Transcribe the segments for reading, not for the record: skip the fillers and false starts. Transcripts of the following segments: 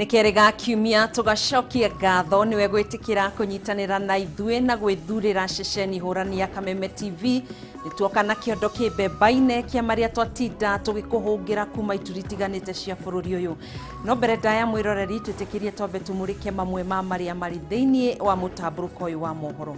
Nikerega kiumia tugacokia ngatho niwe gwitikira kunyitanira na ithue na gwithurira ceceni hurani ya Kameme TV nituoka na kiondo kibembaine kia maria twatinda tugikuhungira kuma ituritiganite cia bururi uyu no mbere ndaya mwiroreri twitikirie twambe tumurike mamwe ma maria mari thiini wa mutamburuko uyu wa mohoro.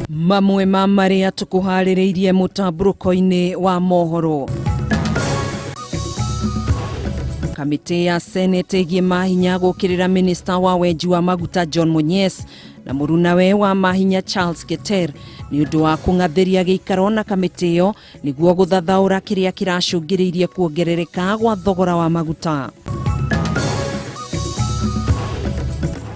Mamwe ma maria tukuhaririirie mutamburuko-ini wa mohoro. Kamite ya Senate igie mahinya gukirira Minister wa wenji wa maguta John Munyes na murunawe wa mahinya Charles Keter ni undu wa kungatheria giikaro na kamite iyo niguo guthathaura kiria kiracungiriirie kuongerereka gwa thogora wa maguta.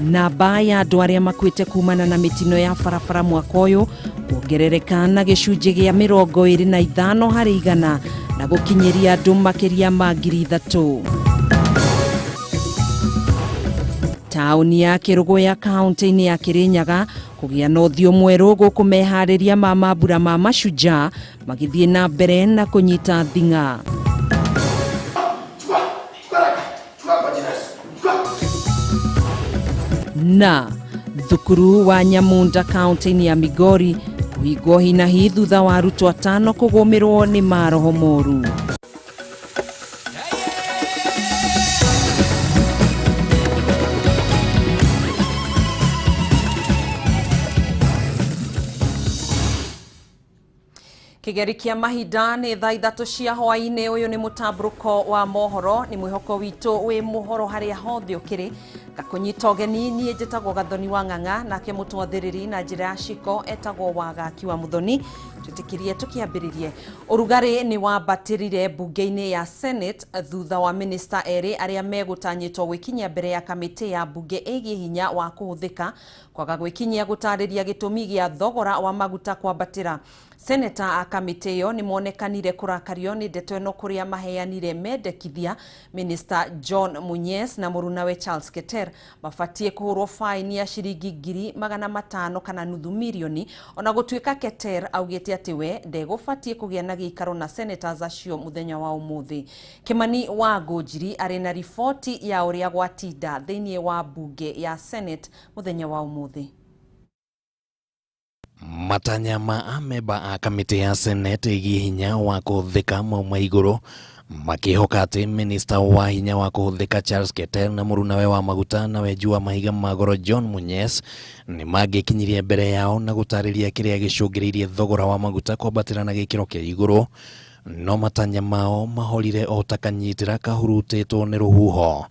Namba ya andu aria makwite kumana na mitino ya barabara mwaka uyu kuongerereka na gicunji gia 25 hari igana na gukinyiria andu makiria ma 3,000. Tauni ya Kirugu ya kaunti-ini ya Kirinyaga kugia na uthio mweru gukumehariria ma mambura ma mashujaa magithie na mbere na kunyita thinga. Na thukuru wa Nyamunda kaunti-ini ya Migori kuhingwo hina hi thutha wa arutwo 5 kugumirwo ni maroho moru. Kigeri kia mahinda ni thaa 3 cia hwaini. Uyu ni mutamburuko wa mohoro, ni mwihoko witu wi mohoro haria hothe ukiri gakunyita ugeni. Nie njitagwo Gathoni wa Ng'ang'a nake mutwathiriri na njira ya ciko etagwo Wagaki wa Muthoni. Twitikirie tukiambiririe urugari ni wambatirire bunge-ini ya Senate thutha wa minister eri aria megutanyitwo gwikinyia mbere ya kamite ya bunge igie hinya wa kuhuthika kwaga gwikinyia gutariria gitumi gia thogora wa maguta kwambatira. Senator a kamite yo ni monekanire kurakario ni ndeto eno kuria maheanire mendekithia Minister John Munyes na murunawe Charles Keter mafatie kuhurwo faini ya shiringi 500,000 kana nuthu milioni ona gutuika Keter augite ati we ndegufatie kugia na giikaro na senators acio muthenya wa umuthi. Kimani wa Ngũnjiri ari na ripoti ya uria gwatinda thiini wa bunge ya Senate muthenya wa umuthi. Matanya ma ameba a kamite ya Senate igie hinya wa kuthika mauma iguru makihoka ati minister wa hinya wa kuthika Charles Keter na murunawe wa maguta na wenji wa mahiga magoro John Munyes ni magikinyirie mbere yao na gutariria kiria gicungiriirie thogora wa maguta kwambatira na gikiro kia iguru, no matanya mao mahorire o takanyitira kahurutitwo ni ruhuho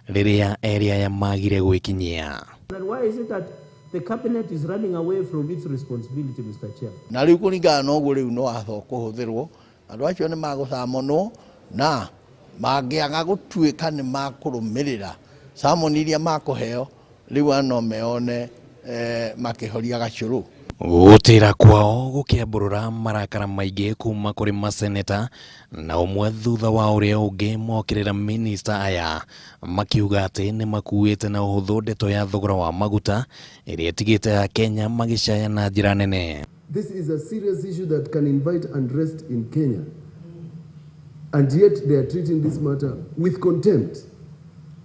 riria area ya magire gwikinyia. Why is it that the cabinet is running away from its responsibility, Mr. Chair? Na riu kuringana no guri no atho kuhuthirwo andu acio ni magucamonwo na mangiaga gutuika ni makurumirira samoni iria makuheo riu ano meone makihoria gacuru. Gutira kwao gukiamburura marakara maingi kuma kuri maseneta na umwe thutha wa uria ungi mokirira minister aya makiuga ati ni makuite na uhuthu ndeto ya thogora wa maguta iria tigite ya Kenya magicaya na njira nene. This is a serious issue that can invite unrest in Kenya, and yet they are treating this matter with contempt.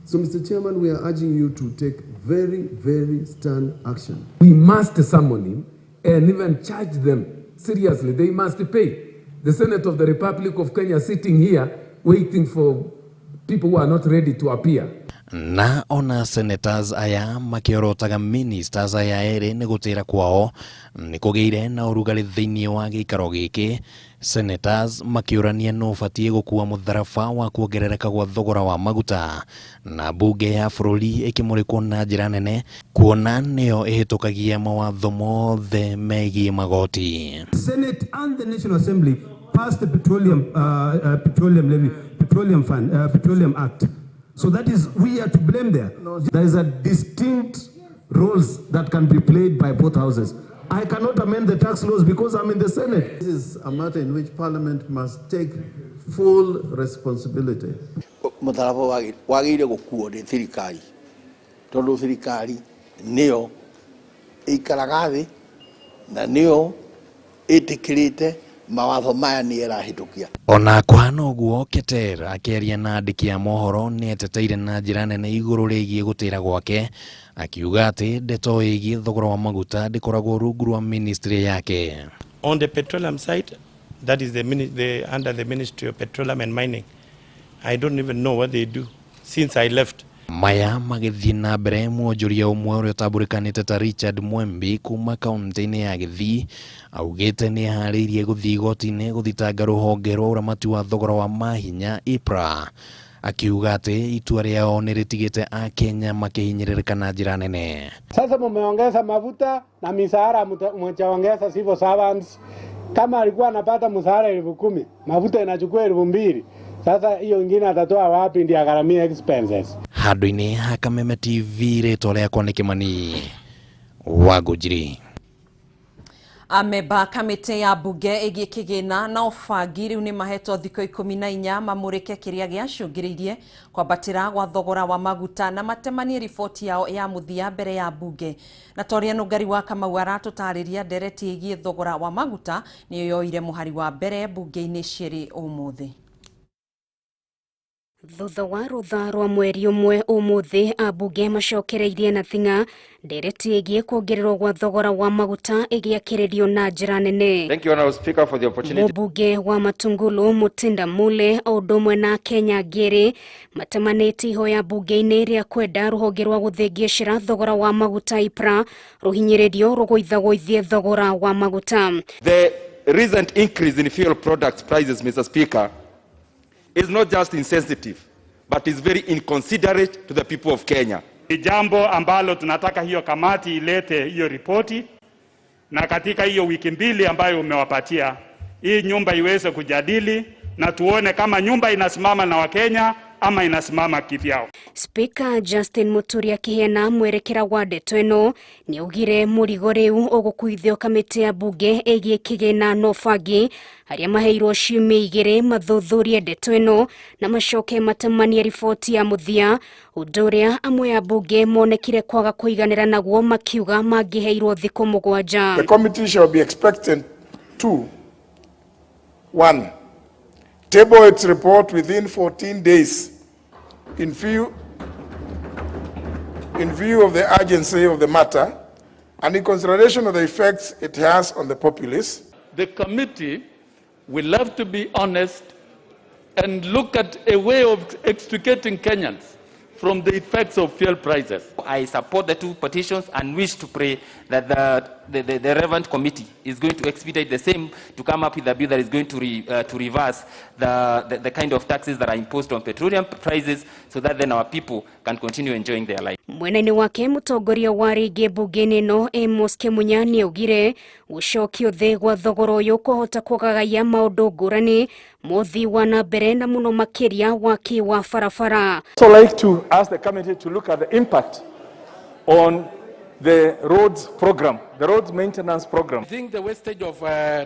So, Mr. Chairman, we are urging you to take very, very stern action. We must summon him and even charge them seriously. They must pay. The Senate of the Republic of Kenya sitting here waiting for people who are not ready to appear. Na ona senators aya makiorotaga ministers aya eri ni gutira kwao ni kugeire na urugari thiini wa giikaro giki. Senators makiurania no fatie gukua mutharaba wa kuongerereka gwa thogora wa maguta na bunge ya bururi ikimurikwo na njira nene kuona nio ihitukagia mawatho mothe megie magoti. Senate and the National Assembly passed the Petroleum Act. So that is, we are to blame there. There is a distinct roles that can be played by both houses. I cannot amend the tax laws because I'm in the Senate. This is a matter in which Parliament must take full responsibility. Mutarabo wagire gukuo ni thirikari tondu thirikari nio ikaraga thi na nio itikirite mawatho maya ni erahitukia. Ona kwana uguo Keter akeria na andiki a mohoro ni eteteire na njira nene iguru rigie gutira gwake, akiuga ati ndeto igie thogora wa maguta ndikoragwo rungu rwa ministry yake. On the petroleum side, that is under the Ministry of Petroleum and Mining. I don't even know what they do since I left. Maya magithii na mbere mwonjoria umwe uria utambulikanite ta Richard Mwembi kuma kaunti-ini ya Githii augite ni ahariirie guthii igoti-ini guthitanga ruhonge rwa uramati wa thogora wa mahinya IPRA, akiuga ati itua riao ni ritigite a Kenya makihinyiririka na njira nene. Sasa mumeongeza mafuta na misahara mtaongeza civil servants. Kama alikuwa anapata msahara 10,000, mafuta inachukua 2,000. Sasa hiyo ingine atatoa wapi ndio agharamia expenses? Handu-ini ha Kameme TV rĩtwa rĩakwa nĩ Kĩmani wa Ngũnjiri. Ameba kamĩtĩ ya mbunge ĩgiĩ kĩgĩna na ũbangi rĩu nĩ mahetwo thikũ 14 mamũrĩke kĩrĩa gĩacũngĩrĩirie kwambatĩra gwa thogora wa maguta na matemanie riboti yao ya mũthia mbere ya mbunge. Na Toria Nũngari wa Kamau aratũtarĩria ndereti ĩgiĩ thogora wa maguta nĩyo yoire mũhari wa mbere mbunge-inĩ cierĩ ũmũthĩ. Thutha wa rutha rwa mweri ũmwe ũmũthĩ ambunge macokereirie na thing'a ndereti ĩgiĩ kuongererwo gwa thogora wa maguta ĩgĩakĩrĩrio na njĩra nene. Thank you, Honourable Speaker, for the opportunity. Mũmbunge wa Matungulu Mutinda Mule o ũndũ ũmwe na Kenya Ngĩrĩ matemanĩtie ihoya mbunge-inĩ rĩa kwenda rũhonge rwa gũthĩngĩcĩra thogora wa maguta IPRA rũhinyĩrĩrio rũgũithagũithie thogora wa maguta. The recent increase in fuel products prices, Mr. Speaker, is not just insensitive, but is very inconsiderate to the people of Kenya. Ni jambo ambalo tunataka hiyo kamati ilete hiyo ripoti, na katika hiyo wiki mbili ambayo umewapatia, hii nyumba iweze kujadili na tuone kama nyumba inasimama na Wakenya ama inasimama kivyao. Speaker Justin Muturi akĩheana mwerekera wa ndeto ĩno nĩ augire mũrigo rĩu ũgũkuithio kamĩtĩ ya mbunge ĩgiĩ kĩgĩna na ũbangi arĩa maheirwo ciumia 2 mathuthurie ndeto ĩno na macoke matemanie riboti ya mũthia, ũndũ ũrĩa amwe a mbunge monekire kwaga kũiganĩra naguo makiuga mangĩheirwo thikũ 7. The committee shall be expected to 1. Table its report within 14 days in view of the urgency of the matter and in consideration of the effects it has on the populace. The committee will have to be honest and look at a way of extricating Kenyans from the effects of fuel prices. I support the 2 petitions and wish to pray that the relevant committee is going to expedite the same to come up with a bill that is going to reverse the kind of taxes that are imposed on petroleum prices so that then our people can continue enjoying their life. Mwena-inĩ wake mũtongoria wa rĩngĩ mbunge-inĩ ĩno Amos Kĩmunya nĩ augire gũcokio thĩ gwa thogora ũyũ kũhota kũgagaia maũndũ ngũrani mũthii wa na mbere na mũno makĩria waki wa barabara. So like to ask the committee to look at the impact on the roads program, the roads maintenance program. I think the wastage of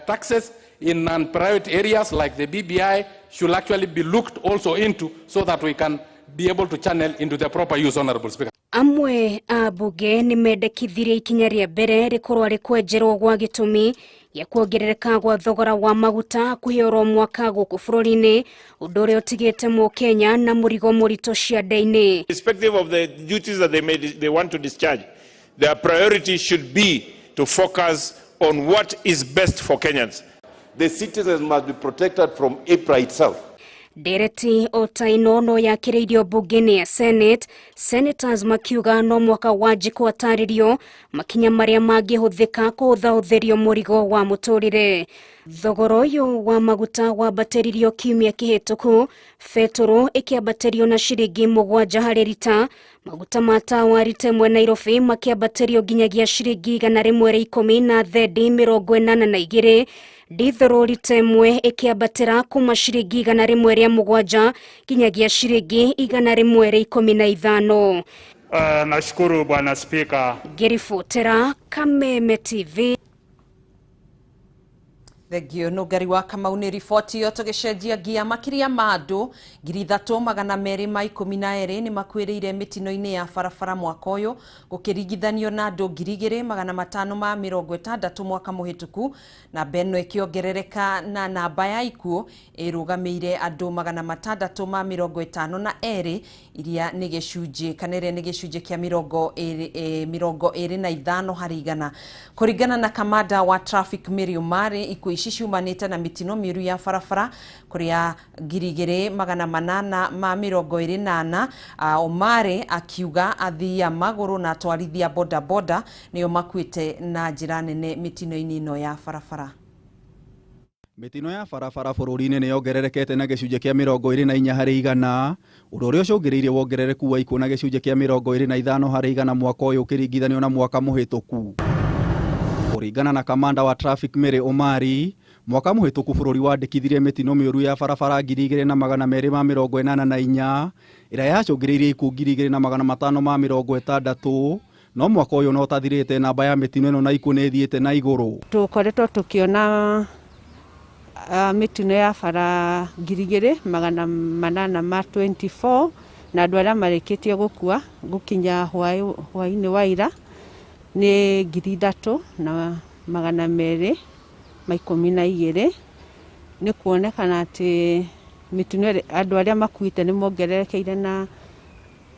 taxes in non-priority areas like the BBI should actually be looked also into so that we can be able to channel into the proper use, Honourable Speaker. Amwe a mbunge nĩ mendekithirie ikinya rĩa mbere rĩkorwo rĩkwenjerwo gwa gĩtũmi gĩa kuongerereka gwa thogora wa maguta kũhĩorwo mwaka gũkũ bũrũri-inĩ, ũndũ ũrĩa ũtigĩte Mũkenya na mũrigo mũritũ ciande-inĩ. Irrespective of the duties that they want to discharge, their priority should be to focus on what is best for Kenyans. The citizens must be protected from IPRA itself. Ndereti otaino no yakĩrĩirio mbunge-inĩ ya Senate, senators makiuga no mwaka wanjikwo atarĩrio makinya marĩa mangĩhũthĩka kũhũthahũthĩrio mũrigo wa mũtũrĩre. Thogora ũyũ wa maguta wambatĩririo kiumia kĩhĩtũku, betũrũ ĩkĩambatĩrio na ciringi 7 harĩ lita, maguta ma tawa rita ĩmwe Nairobi makĩambatĩrio nginyagia ciringi 110 na thendi 82, dithero rita ĩmwe ĩkĩambatĩra kuma ciringi 107 nginyagia ciringi 115. Nashukuru Bwana Speaker. Ngĩribotera Kameme TV. Thegio Nugari wa Kamau ni riboti yo tugicenjia gia makiria ma andu 3,212 ni makwiriire mitino-ini ya barabara mwaka uyu gukiringithanio na andu 2,560 mwaka muhituku, na beno ikiongerereka na namba ya ikuo irugameire andu 652 iria ni gicunji kanere ni gicunji kia 25 harĩ igana. Kuringana na kamanda wa traffic Mary Omari, ikuo ici ciumanite na mitino miuru ya barabara kuria 2,828. Omari akiuga athii a maguru na atwarithia boda boda nio makuite na njira nene mitino-ini ino ya barabara. Mitino ya barabara bururi-ini ni yongererekete na gicunji kia 24 harĩ igana, ũndũ ũrĩa ũcũngĩrĩirie wongerereku wa ikuũ na gicunji kia 25 harĩ igana mwaka ũyũ ũkĩringithanio na mwaka mũhĩtũku. Kuringana na kamanda wa traffic Mary Omari, mwaka muhituku bururi wandikithirie mitino miuru ya barabara 2,284 ira yacungiriirie ikuũ 2,560, no mwaka uyu no tathirite namba ya mitino ino na ikuũ ni thiite na iguru. Tukoretwo tukiona mitino ya bara 2,824 na andu aria marikitie gukua gukinya hwaini wa ira ni 3,212. ni kuonekana ati mitino andu aria makuite ni mongererekeire na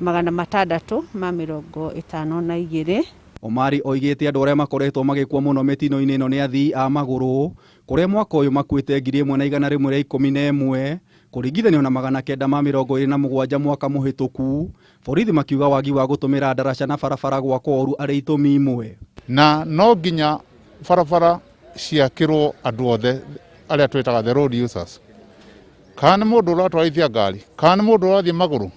652. Omari oigite andu aria makoretwo magikua muno mitino-ini ino ni athii a maguru, kuria mwaka uyu makuite 1,111 kuringithanio na 927 mwaka muhituku. Borithi makiuga wagi wa gutumira ndaraca na barabara gwakwo oru ari itumi imwe, na no nginya barabara ciakirwo andu othe aria twitaga the road users. Kana mundu uratwarithia ngari, kana mundu urathie maguru,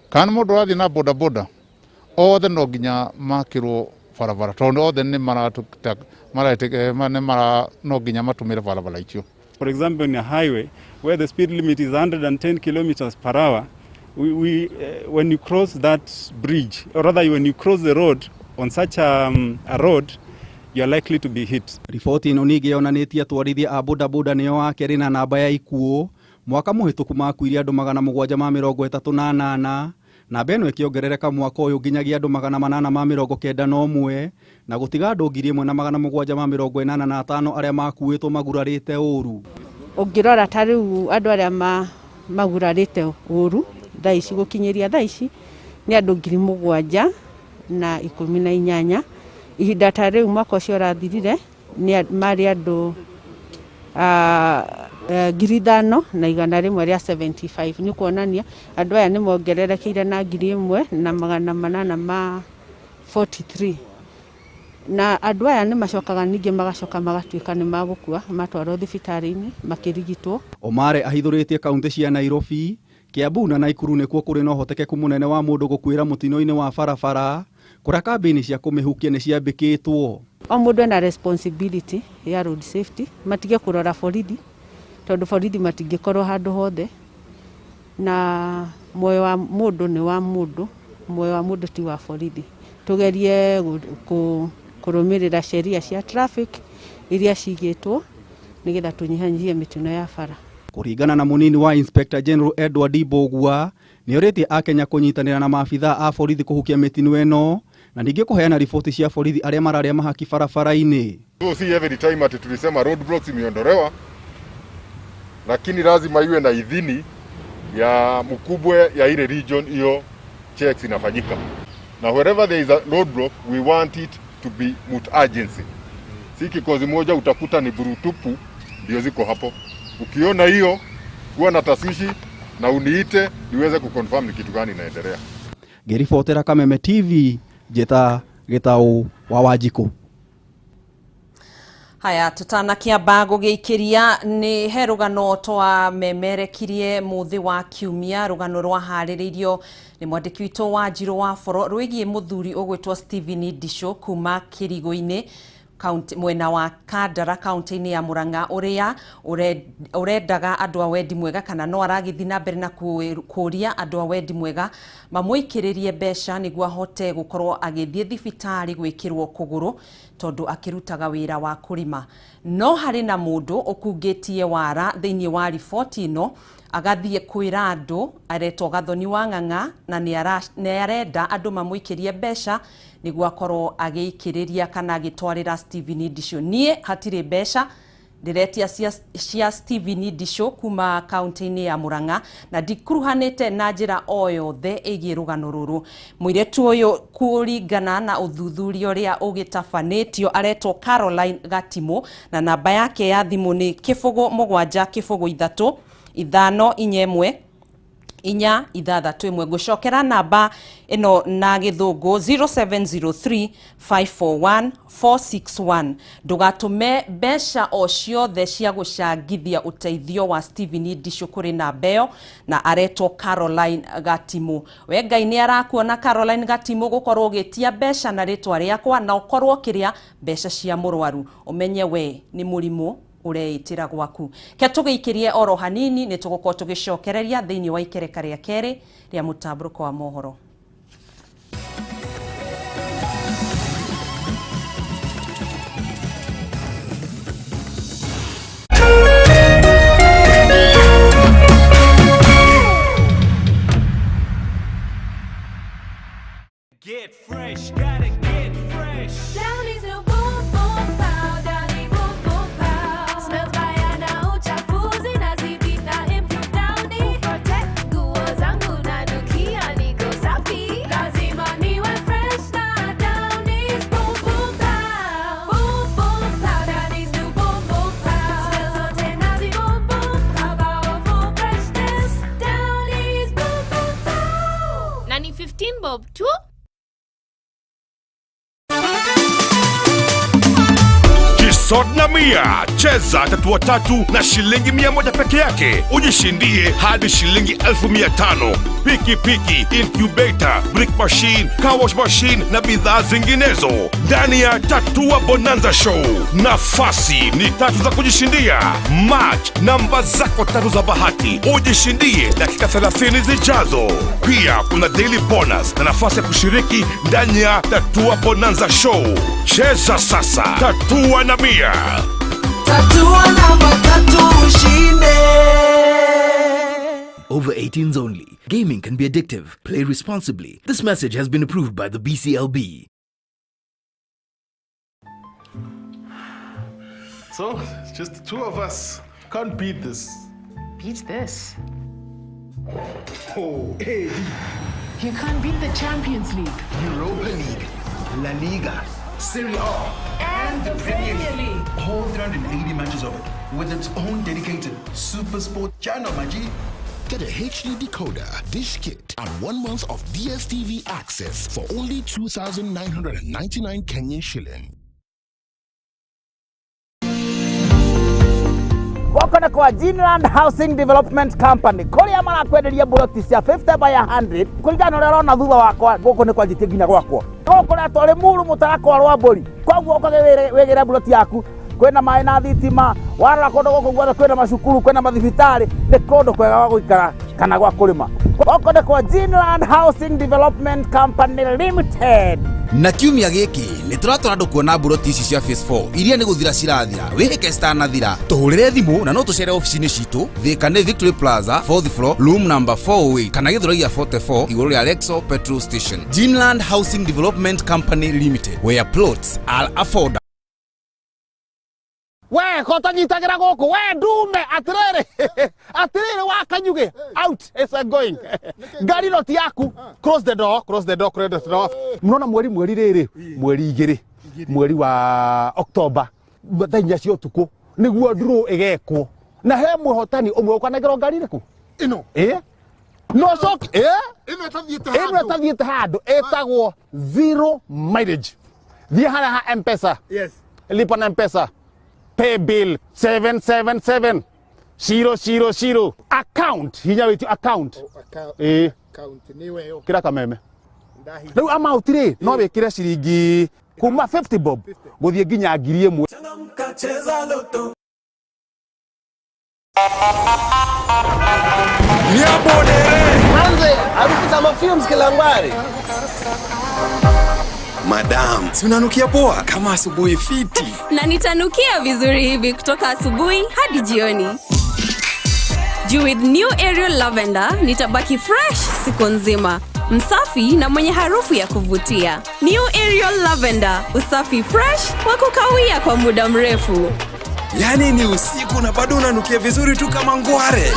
kana mundu urathie na boda boda, othe no nginya makirwo barabara tondu othe ni no nginya matumire barabara icio. For example, in a highway where the speed limit is 110 kilometers per hour, when you cross that bridge, or rather when you cross the road on such a road, you are likely to be hit. Riboti ino ningi yonanitie atwarithia a boda boda nio akeri na namba ya ikuũ. Mwaka muhituku makuirie andu 738, na beno ikiongerereka mwaka uyu nginyagia andu 891 na gutiga andu 1,785 aria makuitwo magurarite uru. Ungirora ta riu andu aria magurarite uru thaici gukinyiria thaici ni andu 7,018. Ihinda ta riu mwaka ucio rathirire ni mari andu 5,175. ni kuonania andu aya ni mongererekeire na 1,843. na andu aya ni macokaga ningi magacoka magatuika ni magukua matwarwo thibitari-ini makirigitwo. Omari ahithuritie kaunti cia Nairobi, Kiambu na Nakuru nikuo kuri no hotekeku munene wa mundu gukwira mutino-ini wa barabara, kuria kambini cia kumihukia ni ciambikitwo. O mundu ena responsibility ya road safety, matige kurora borithi tondu borithi matingikorwo handu hothe, na moyo wa mundu ni wa mundu, moyo wa mundu ti wa borithi. Tugerie kurumirira sheria cia traffic iria cigitwo nigetha tunyihanyihie mitino ya bara. Kuringana na munini wa Inspector General Edward Ibogua, ni oritie akenya kunyitanira na maafitha a borithi kuhukia mitino eno na ningi kuheana ripoti cia borithi aria mararia mahaki barabara-ini. So si every time ati tulisema roadblocks imeondolewa, lakini lazima iwe na idhini ya mkubwa ya ile region hiyo checks inafanyika. Na wherever there is a roadblock, we want it to be multi-agency. Si kikozi moja utakuta ni burutupu ndio ziko hapo. Ukiona hiyo, kuwa na taswishi na uniite niweze kuconfirm ni kitu gani inaendelea. Ngiribotera Kameme TV, Jeta Gitau wa Wanjiku. Haya, tutanakiamba gugiikiria ni he rugano twa memerekirie muthi wa kiumia. Rugano rwa haririirio ni mwandiki witu wa Njiro wa Boro rwigie muthuri ugwitwo Stephen Disho kuma Kirigo-ini mwena wa Kandara kaunti-inĩ ya Murang'a uria urendaga andu a wendi mwega kana no aragithi na mbere na kuria andu a wendi mwega mamuikiririe mbeca niguo ahote gukorwo agithie thibitari gwikirwo kuguru tondu akirutaga wira wa kurima. No hari na mundu ukungitie wara thiini wa riboti ino agathie kwira andu aretwo Gathoni wa Ng'ang'a na ni arenda andu mamuikirie mbeca niguo akorwo agiikiriria kana agitwarira Stephen Idisho. Nie hatire mbeca ndiretia cia Stephen Idisho kuma kaunti-inĩ ya Murang'a na ndikuruhanite na njira o yothe igie rugano ruru. Muiretu uyu kuringana na uthuthuria uria ugitafanitio aretwo Caroline Gatimo na namba yake ya thimu ni 0773 541 inya ithathatũ ĩmwe. Ngũcokera namba ĩno na gĩthũngũ 0703 541 461. Ndũgatume mbeca o ciothe cia gũcangithia ũteithio wa Stephen Idisho kũrĩ namba ĩyo na aretwo Caroline Gatimo. We Ngai nĩ arakuona Caroline Gatimo gũkorwo ũgĩtia mbeca na rĩtwa rĩakwa na ũkorwo kĩrĩa mbeca cia mũrwaru. Ũmenye we nĩ mũrimũ ureitira gwaku. Ke tugiikirie oro hanini ni tugukorwo tugicokereria thiini wa ikereka ria keri ria mutamburuko wa mohoro. Get fresh, gotta get fresh. Down is no boom boom pow, down is boom boom pow. Smells bayana uchafuzi na zibit na improve down it. Protect nguo zangu na nukia niko safi. Lazima niwe fresh na down is boom boom pow. Boom boom pow, down is no boom boom pow. Smells zote na zi boom boom pow. Powerful freshness, down is boom boom pow. Nani 15 bob too? Sort na mia, cheza tatua tatu na shilingi 100 peke yake. Ujishindie hadi shilingi 1500. Piki piki, incubator, brick machine, car wash machine na bidhaa zinginezo. Ndani ya Tatua Bonanza Show. Nafasi ni 3 za kujishindia. Match namba zako 3 za bahati. Ujishindie dakika 30 zijazo. Pia kuna daily bonus na nafasi ya kushiriki ndani ya Tatua Bonanza Show. Cheza sasa. Tatua na mia. Over 18s only. Gaming can be addictive. Play responsibly. This message has been approved by the BCLB. So, it's just the 2 of us. Can't beat this. Beat this? Oh, hey. You can't beat the Champions League, Europa League, La Liga, Serie A, and the Premier League. All 380 matches of it, with its own dedicated Super Sport channel, my G. Get a HD decoder, dish kit, and 1 month of DSTV access for only 2,999 Kenyan shilling. Wakona kwa Greenland Housing Development Company. Kuri ya marakwenderia buloti cia 50 by 100. Kuringana na rona thutha wakwa guku ni kwa jitie nginya gwakwa. Gukura tole muru mutarako rwa mburi. Kwaguo ukagewegera buloti yaku. Kwena mai na thitima, wara kondo guku gwatha kwena macukuru, kwena mathibitari, ni kondo kwega wa guikara kana gwa kurima. Wakona kwa Greenland Housing Development Company Limited. Na kiumia giki ni turatora andu kuona buroti ici cia phase 4 iria ni guthira cirathira wihike stanathira tuhurire thimu na no tucere ofici-ini citu Thika ni Victory Plaza 4th floor room number 408 kana Githuragia 44 iguru ya Lexo petrol station. Greenland Housing Development Company Limited, where plots are affordable. We kotanyitagira guku we ndume atirire wakanyuge out is a going gari not yaku close the door mnaona mweri riri mweri 2 mweri wa October thenya cio tuku niguo draw igekwo na he muhotani umwe ukanagirwo ngari riku ino no shock ino etathiete handu etagwo zero mileage thie haria ha M-Pesa yes lipa na M-Pesa pay bill 777 000 account hinya wetu account account niwe yo kira Kameme riu amount ri no wikire ciringi kuma 50 bob guthie nginya 1000. Manze, harufu za mafilms Kilangwari. Madam, si unanukia poa kama asubuhi fiti. Na nitanukia vizuri hivi kutoka asubuhi hadi jioni. Juu with new Ariel Lavender nitabaki fresh siku nzima. Msafi na mwenye harufu ya kuvutia. New Ariel Lavender, usafi fresh wa kukawia kwa muda mrefu. Yani ni usiku na bado unanukia vizuri tu kama ngware.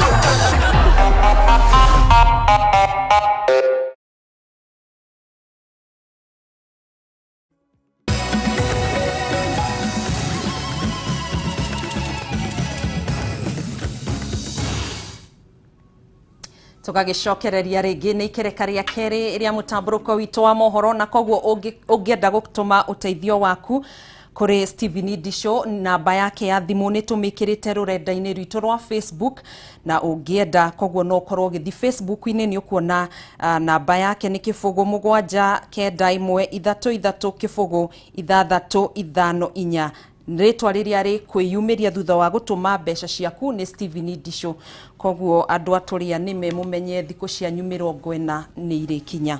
Tugagicokereria ringi ni ikereka ria keri ria mutamburuko witu wa mohoro, na koguo ungienda gutuma uteithio waku kuri Steven Ndisho, namba yake ya thimu ni tumikirite rurenda-ini rwitu rwa Facebook, na ungienda koguo no korwo githi Facebook-ini ni ukuona namba yake ni kifugu 79133 Ritwa riria ri kwiyumiria thutha wa gutuma mbeca ciaku ni Steven Ndisho. Koguo andu aturia nime mumenye thiku cia nyumiro 40 ni irikinya.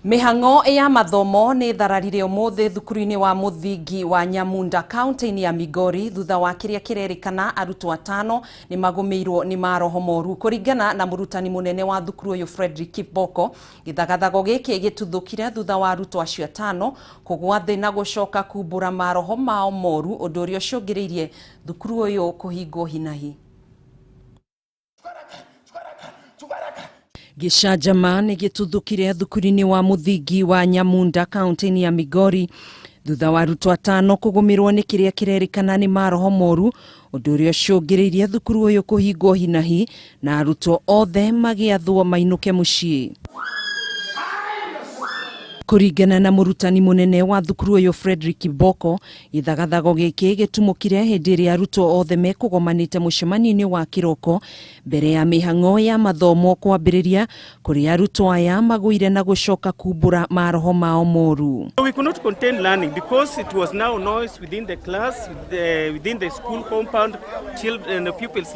Mihango ya mathomo ni thararire umuthi thukuru-ini wa muthingi wa Nyamunda county-ini ya Migori thutha wa kiria kirerikana arutwo 5 ni magumirwo ni maroho moru. Kuringana na murutani munene wa thukuru uyu Frederick Kiboko, githagathago giki gituthukire thutha wa arutwo acio 5 kugwa thi na gucoka kumbura maroho mao moru, undu uria ucungiriirie thukuru uyu kuhingwo hinahi. Gicajama ni gituthukire thukuru-ini wa muthingi wa Nyamunda county-ini ya Migori thutha wa arutwo 5 kugumirwo ni kiria kirerikana ni maroho moru, undu uria ucungiriirie thukuru uyu kuhingwo hinahi na arutwo othe magiathwo mainuke mucii. Kuringana na murutani munene wa thukuru uyu Frederick Kiboko, githagathago giki gitumukire hindi ria arutwo othe mekugomanite mucemanio-ini wa kiroko mbere ya mihango ya mathomo kwambiriria kuri arutwo aya maguire na gucoka kumbura maroho mao moru. We could not contain learning because it was now noise within the class, within the school compound, children and pupils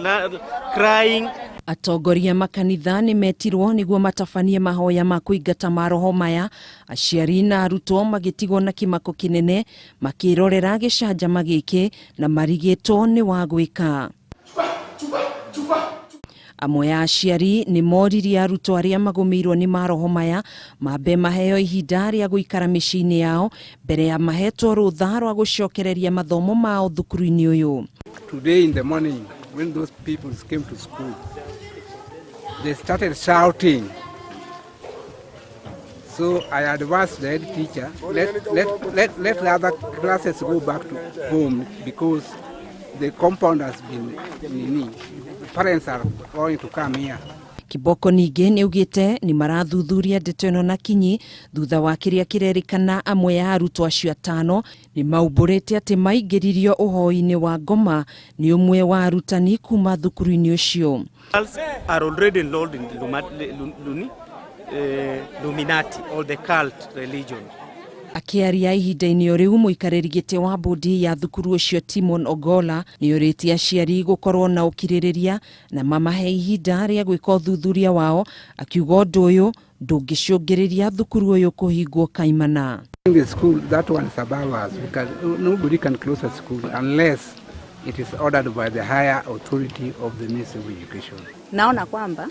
crying. Atongoria makanitha ni metirwo niguo matafanie mahoya ma kuingata maroho maya, aciari na arutwo magitigwo na kimako kinene makirorera gicanjama giki na marigitwo ni wa gwika. Amwe ya aciari ni moririe arutwo aria magumirwo ni maroho maya mambe maheo ihinda ria guikara micii-ini yao mbere ya mahetwo rutha rwa gucokereria mathomo mao thukuru-ini uyu. Today in the morning when those people came to school, they started shouting. So I advised the head teacher, let the other classes go back to home because the compound has been, parents are going to come here. Kiboko ningi ni ugite ni marathuthuria ndeto ino na kinyi thutha wa kiria kirerikana amwe ya arutwo acio 5 ni maumburite ati maingiririo uhoi-ini wa ngoma ni umwe wa arutani kuma thukuru-ini ucio. Are already enrolled in Illuminati or the cult religion. Akiaria ihinda-ini o riu muikariri giti wa bodi ya thukuru ucio Timon Ogola ni yuriti aciari gukorwo na ukiririria na mamahe ihinda ria gwika uthuthuria wao, akiuga undu uyu ndungicungiriria thukuru uyu kuhingwo kaimana. In the school, that one is above us because nobody can close a school unless it is ordered by the higher authority of the Ministry of Education. Naona kwamba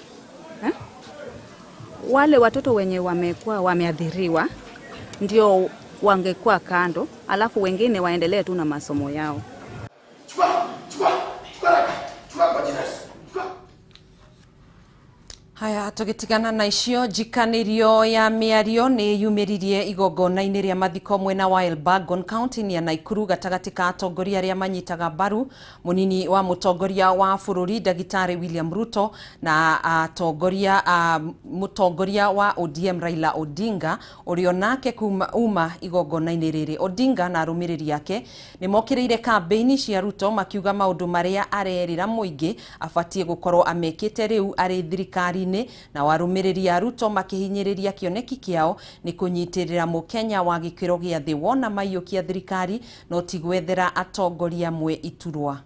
wale watoto wenye wamekuwa wameadhiriwa ndio wangekuwa kando, alafu wengine waendelee tu na masomo yao. Haya, tugitigana na icio, njikanirio ya miario ni yumiririe igongona-ini ria mathiko mwena wa Elbagon county ya Naikuru gatagati ka atongoria aria manyitaga mbaru munini wa mutongoria wa bururi Dagitari William Ruto na mutongoria wa ODM Raila Odinga urio nake kuma igongona-ini riri. Odinga na arumiriri yake ni mokiriire kampeini cia Ruto makiuga maundu maria arerira muingi afatie gukorwo amekite riu ari thirikari thukuru-inĩ na warũmĩrĩri a Ruto makihinyĩrĩria kĩoneki kĩao nĩ kũnyitirĩra mũkenya wa gĩkĩro gĩa thĩ wona maiyũkia thirikari no ti gwethera atongoria amwe iturwa.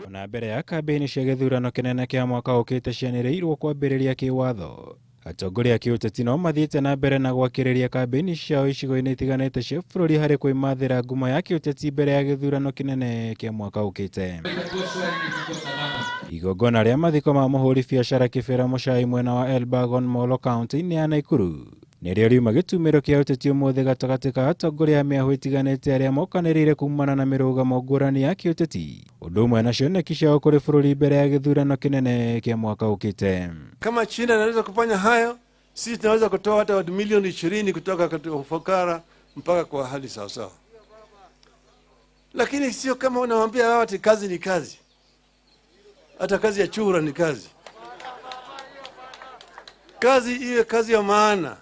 Ona mbere ya kambĩini cia gĩthurano kĩnene kĩa mwaka ũkĩte cianĩrĩirwo kwambĩrĩria kĩwatho, atongoria a kĩũteti no mathiĩte na mbere na gwakĩrĩria kambĩini ciao icigo-inĩ itiganĩte cia bũrũri harĩ kwĩmathĩra ngumo ya kĩũteti mbere ya gĩthurano kĩnene kĩa mwaka ũkĩte. Igongona rĩa mathiko ma mũhũri biacara Kĩbera Mũchai mwena wa Elbagon Molo County-inĩ ya Naikuru nĩrĩo riuma gĩtumĩro kĩa ũteti ũmũthĩ gatagatĩ ka atongoria a mĩahũ itiganĩte arĩa mokanĩrĩire kumana na mĩrũgamo ngũrani ya kĩũteti, ũndũ ũmwe na cioneki ciao kũrĩ bũrũri mbere ya gĩthurano kĩnene kĩa mwaka ũkĩte. Kama China inaweza kufanya hayo, sisi tunaweza kutoa hata watu milioni 20 kutoka katika ufukara mpaka kwa hali sawa sawa. Lakini sio kama unawaambia watu kazi ni kazi. Hata kazi ya chura ni kazi. Kazi iwe kazi ya maana.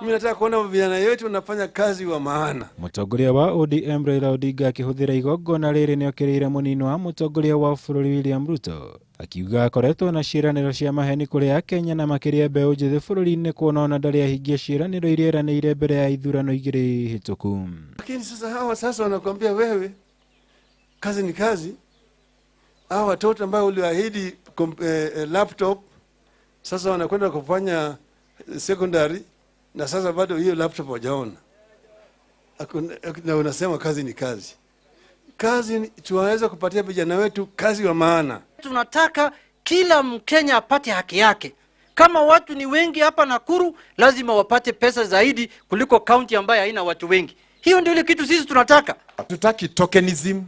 Mimi nataka kuona vijana wetu wanafanya kazi wa maana. Mũtongoria wa ODM Raila Odinga akĩhũthĩra igongona rĩrĩ nĩokĩrĩire mũnini wa mũtongoria wa bũrũri William Ruto akiuga akoretwo na ciĩranĩro cia maheni kũrĩ Akenya na makĩria mbeũ njĩthĩ bũrũri-inĩ kuona ona ndarĩ ahingia ciĩranĩro iria eranĩire mbere ya ithurano igĩrĩ hĩtũku. Lakini sasa hawa sasa wanakuambia wewe kazi ni kazi. Hawa watoto ambao uliahidi laptop sasa wanakwenda kufanya secondary na sasa bado hiyo laptop hawajaona. Na unasema kazi ni kazi. Kazi tunaweza kupatia vijana wetu kazi wa maana. Tunataka kila Mkenya apate haki yake. Kama watu ni wengi hapa Nakuru, lazima wapate pesa zaidi kuliko county ambayo haina watu wengi. Hiyo ndio ile kitu sisi tunataka. Tutaki tokenism.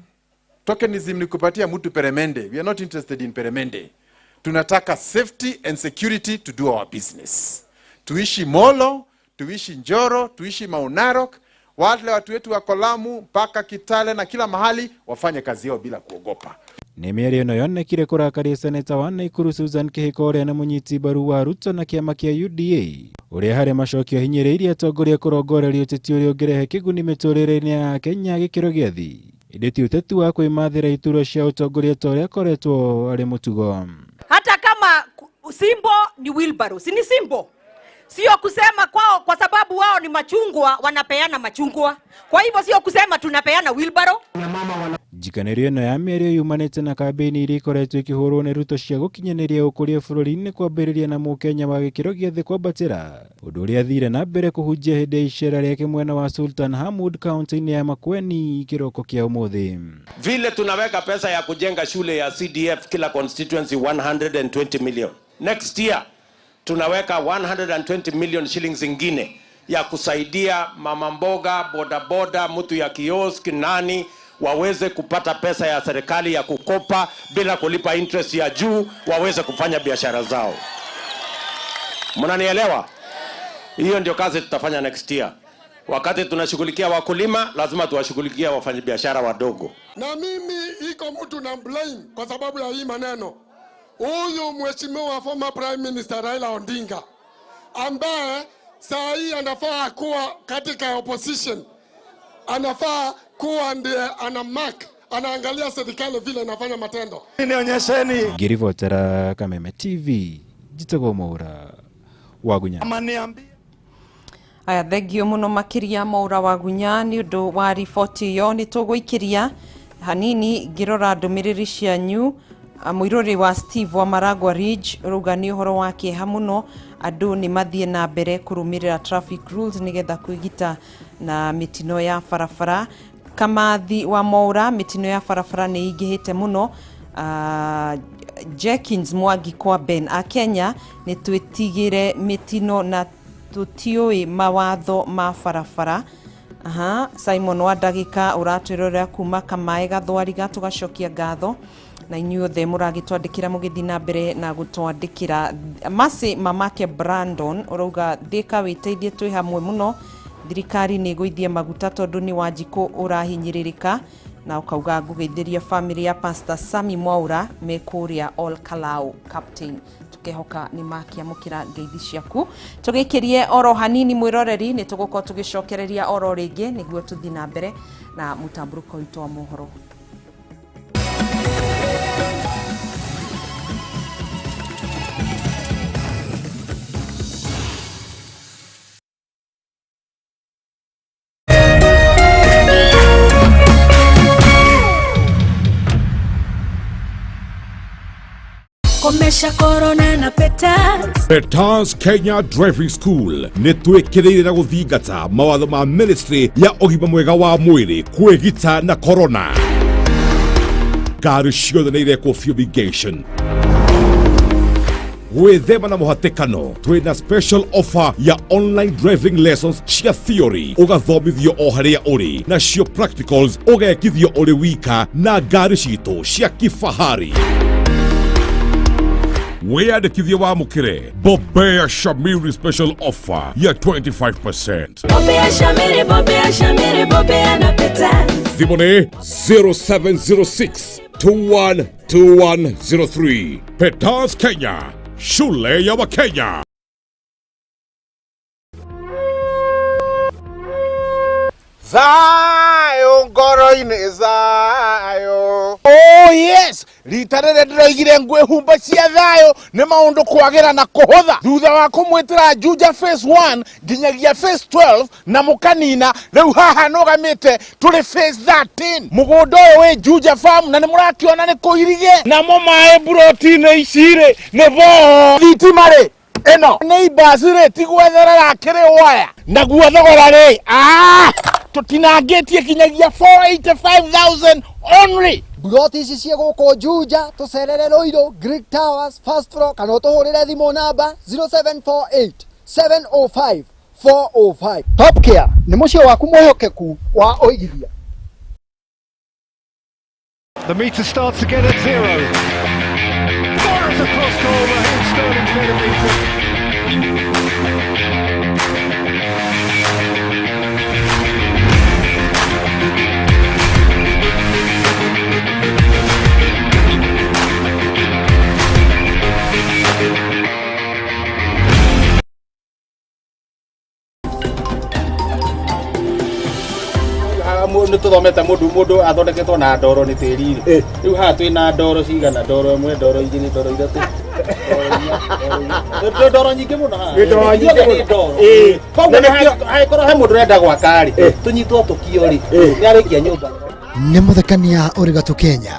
Tokenism ni kupatia mtu peremende. We are not interested in peremende. Tunataka safety and security to do our business. Tuishi Molo, tuishi Njoro, tuishi Mount Narok, wale watu wetu wa Lamu mpaka Kitale na kila mahali wafanye kazi yao bila kuogopa. Nĩ mĩario ĩno yonekire kũrakaria seneta wa Naikuru Susan Kĩhĩko ũrĩa nĩ mũnyiti mbaru wa Ruto na kĩama kĩa UDA ũrĩa harĩ macokio hinyĩrĩirie atongoria kũrongoreria ũteti ũrĩa ũngĩrehe kĩguni mĩtũrĩre-inĩ ya Kenya gĩkĩro gĩa thĩ. Ĩndĩ ti ũteti wa kwĩmathĩra iturwa cia ũtongoria ta ũrĩa akoretwo arĩ mũtugo. Hata kama simbo ni wheelbarrow, si ni simbo? Sio kusema kwao kwa sababu wao ni machungwa wanapeana machungwa. Kwa hivyo sio kusema tunapeana wheelbarrow. Njikanĩrio ĩno ya mĩario yumanĩte na kambĩini iria ikoretwo ikĩhũrwo nĩ Ruto cia gũkinyanĩria ũkũria bũrũri-inĩ kwambĩrĩria na mũkenya wa gĩkĩro gĩa thĩ kwambatĩra, ũndũ ũrĩa athire na mbere kũhunjia hĩndĩ ya icera rĩake mwena wa Sultan Hamud kaunti-inĩ ya Makueni kĩroko kĩa ũmũthĩ. Vile tunaweka pesa ya kujenga shule ya CDF kila constituency 120 million. Next year tunaweka 120 million shillings ingine ya kusaidia mama mboga, boda boda, mtu ya kiosk, nani waweze kupata pesa ya serikali ya kukopa bila kulipa interest ya juu, waweze kufanya biashara zao. Mnanielewa? Hiyo ndio kazi tutafanya next year. Wakati tunashughulikia wakulima, lazima tuwashughulikie wafanyabiashara wadogo. Na mimi iko mtu na blame kwa sababu ya hii maneno. Huyu mheshimiwa former Prime Minister Raila Odinga ambaye saa hii anafaa kuwa katika opposition, anafaa kuwa ndiye ana mark, anaangalia serikali vile inafanya matendo. Nionyesheni. Ngirivotera Kameme TV, Jitagwo Mwaura Wagunya. Aya, thengio muno makiria Mwaura Wagunya ni undu wa riboti yo ni tugũikiria hanini ngirora ndũmĩrĩri cianyu. Mũirũri wa Steve wa Maragwa Ridge ruga ni ũhoro wa kĩeha mũno andũ nĩ mathiĩ na mbere kũrũmĩrĩra traffic rules nigetha kwĩgita na mĩtino ya barabara. Kamathi wa Mwaura, mĩtino ya barabara nĩ ingĩhĩte mũno. Jenkins Mwangi kwa Ben a Kenya nĩ twĩtigĩre mĩtino na tũtiũĩ mawatho ma barabara. Simon wa Ndagĩka ũratwĩrorera kuma Kamae Gathwariga tũgacokia ngatho na inyuothe mũragĩtwandĩkĩra mũgĩthiĩ na mbere na gũtwandĩkĩra. Masi mamake Brandon ũrauga Thĩka wĩteithie twĩ hamwe mũno, thirikari nĩ ĩgũithie maguta tondũ nĩ Wanjikũ ũrahinyĩrĩrĩka, na ũkauga ngũgeithĩria family ya Pastor Sami Mwaura me kũrĩa All Kalau Captain. Tukehoka nĩ makiamũkĩra ngeithi ciaku. Tũgĩikĩrie oro hanini mwĩroreri, nĩ tũgũkorwo tũgĩcokereria oro rĩngĩ nĩguo tũthiĩ na mbere na mũtambũrũko witũ wa mohoro. komesha corona na Peters. Peters Kenya Driving School nĩ twĩkĩrĩire na gũthingata mawatho ma Ministry ya ũgima mwega wa mwĩrĩ kwĩgita na corona. Ngari ciothe nĩ irekwo fumigation. Gwĩthema na mũhatĩkano, twĩna special offer ya online driving lessons cia theory ũgathomithio o harĩa ũrĩ, nacio practicals ũgekithio ũrĩ wika na ngari citũ cia kifahari. Wĩyandĩkithie wamũkĩre Bobea Shamiri special offer ya 25%. Bobea Shamiri, Bobea na Peters. Thimũ nĩ 0706 212103. Peters Kenya, shule ya Wakenya. Zayo ngoro-inĩ zayo. Oh yes, rita rĩrĩ ndĩroigire ngwĩhumba cia thayũ nĩ maũndũ kwagĩra na kũhũtha thutha wa kũmwĩtĩra Juja phase 1 nginyagia phase 12 na mũkanina rĩu haha nũgamĩte tũrĩ phase 13. Mũgũnda ũyũ wĩ Juja farm na nĩ mũrakĩona nĩ kũirige namo maĩ buroti-inĩ icirĩ nĩ boho thitima-rĩ ĩno nĩ ibasi-rĩ ti gwetherera kĩrĩ waya naguo thogora-rĩ tutinangĩtie kinyagia 485,000 only. Buroti ici cia gũkũ Juja tũcerere Rũirũ Greek Towers first floor kana ũtũhũrĩre thimũ namba 0748 705 405. Top Care nĩ mũciĩ waku mwĩhokeku wa ũigithia. The meter starts again at 0. Fires across goal, Raheem Sterling's centimetre. Nĩ tũthomete mũndũ athondeketwo na ndoro nĩ tĩri-rĩ. Rĩu haha twĩna ndoro cigana, ndoro ĩmwe, ndoro igĩrĩ, ndoro ithatũ. Ndoro nyingĩ mũno haha. Ndoro nyingĩ mũno. Koguo hangĩkorwo he mũndũ ũrenda gwaka-rĩ, tũnyitwo tũkio-rĩ, nĩarĩkia nyũmba. Nĩ mũthekania ũrĩ gatũ Kenya.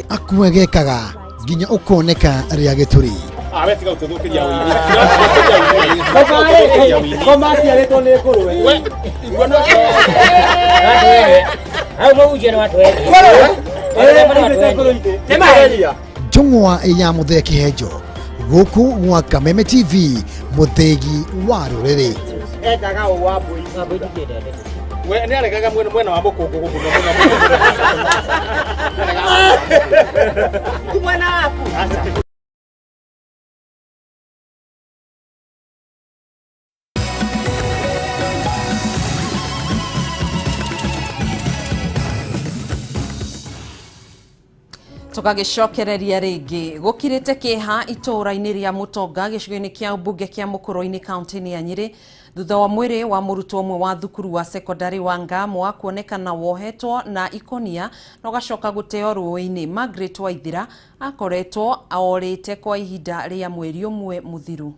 Akue gekaga nginya ũkoneka rĩa gĩtũri. Njũng'wa ya mũthee kĩhenjo gũkũ gwa Kameme TV mũthegi wa rũrĩrĩ. Ekaga o wa mbui. We nĩ aregaga mwena wa mũkũngũ gũkũ mwena waku. Tugagicokereria ringi gukirite kiha itura-ini ria Mutonga gicigo-ini kia mbunge kia Mukuru-ini kaunti-ini ya Nyeri thutha wa mwiri wa murutwo umwe wa thukuru wa sekondari wa Ngamwa kuonekana wohetwo na ikonia na ugacoka guteo ruo-ini. Margaret Waithira akoretwo aorite kwa ihinda ria mweri umwe muthiru.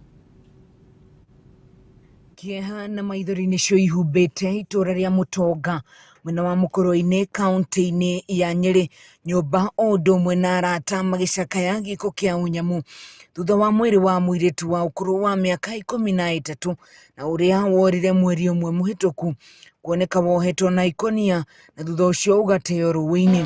Kieha na maithori nicio ihumbite itura ria Mutonga mwena wa Mukuru-ini kaunti-ini ya Nyeri nyumba o ũndũ ũmwe na arata magĩcakaya gĩko kĩa ũnyamu thutha wa mwĩrĩ wa mũirĩtu wa ũkũrũ wa mĩaka 13 na ũrĩa worire mweri ũmwe mũhĩtũku kuoneka wohetwo na ikonia na thutha ũcio ũgateo rũĩ-inĩ.